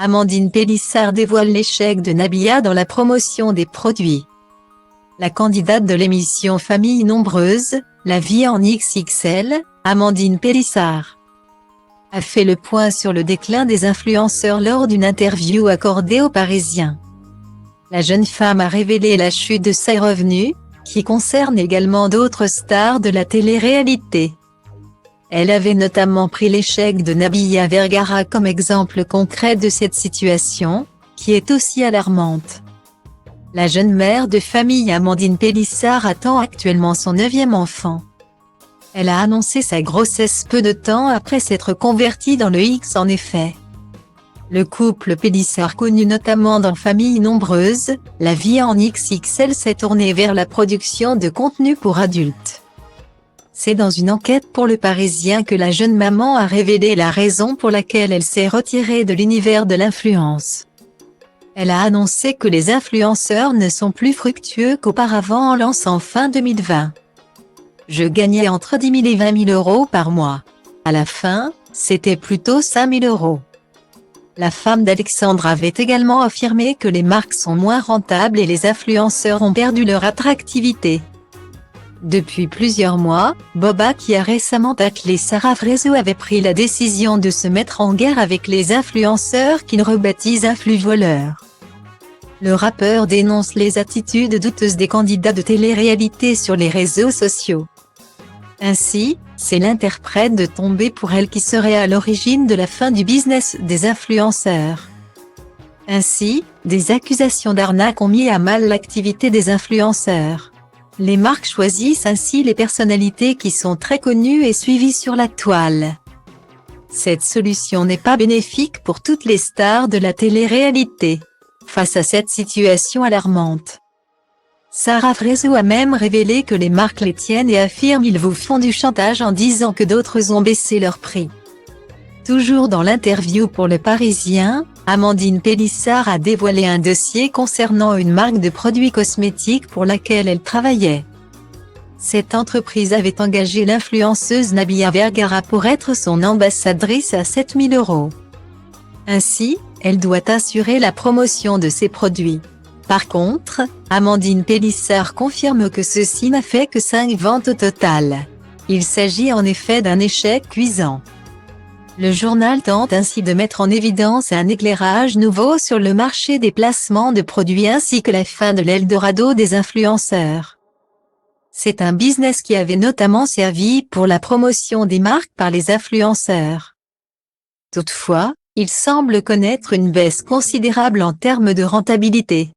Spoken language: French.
Amandine Pélissard dévoile l'échec de Nabila dans la promotion des produits. La candidate de l'émission Famille nombreuse, La vie en XXL, Amandine Pélissard, a fait le point sur le déclin des influenceurs lors d'une interview accordée aux Parisiens. La jeune femme a révélé la chute de ses revenus, qui concerne également d'autres stars de la télé-réalité. Elle avait notamment pris l'échec de Nabila Vergara comme exemple concret de cette situation, qui est aussi alarmante. La jeune mère de famille Amandine Pélissard attend actuellement son 9e enfant. Elle a annoncé sa grossesse peu de temps après s'être convertie dans le X en effet. Le couple Pélissard, connu notamment dans Famille nombreuse, La vie en XXL, s'est tourné vers la production de contenu pour adultes. C'est dans une enquête pour Le Parisien que la jeune maman a révélé la raison pour laquelle elle s'est retirée de l'univers de l'influence. Elle a annoncé que les influenceurs ne sont plus fructueux qu'auparavant en lançant fin 2020. Je gagnais entre 10 000 et 20 000 euros par mois. À la fin, c'était plutôt 5 000 euros. La femme d'Alexandre avait également affirmé que les marques sont moins rentables et les influenceurs ont perdu leur attractivité. Depuis plusieurs mois, Boba, qui a récemment taclé Sarah Frézou, avait pris la décision de se mettre en guerre avec les influenceurs qu'il rebaptise influvoleurs. Le rappeur dénonce les attitudes douteuses des candidats de télé-réalité sur les réseaux sociaux. Ainsi, c'est l'interprète de Tombé pour elle qui serait à l'origine de la fin du business des influenceurs. Ainsi, des accusations d'arnaque ont mis à mal l'activité des influenceurs. Les marques choisissent ainsi les personnalités qui sont très connues et suivies sur la toile. Cette solution n'est pas bénéfique pour toutes les stars de la télé-réalité. Face à cette situation alarmante, Sarah Frézou a même révélé que les marques les tiennent et affirme qu'ils vous font du chantage en disant que d'autres ont baissé leur prix. Toujours dans l'interview pour Le Parisien, Amandine Pélissard a dévoilé un dossier concernant une marque de produits cosmétiques pour laquelle elle travaillait. Cette entreprise avait engagé l'influenceuse Nabila Vergara pour être son ambassadrice à 7 000 euros. Ainsi, elle doit assurer la promotion de ses produits. Par contre, Amandine Pélissard confirme que ceci n'a fait que 5 ventes au total. Il s'agit en effet d'un échec cuisant. Le journal tente ainsi de mettre en évidence un éclairage nouveau sur le marché des placements de produits ainsi que la fin de l'Eldorado des influenceurs. C'est un business qui avait notamment servi pour la promotion des marques par les influenceurs. Toutefois, il semble connaître une baisse considérable en termes de rentabilité.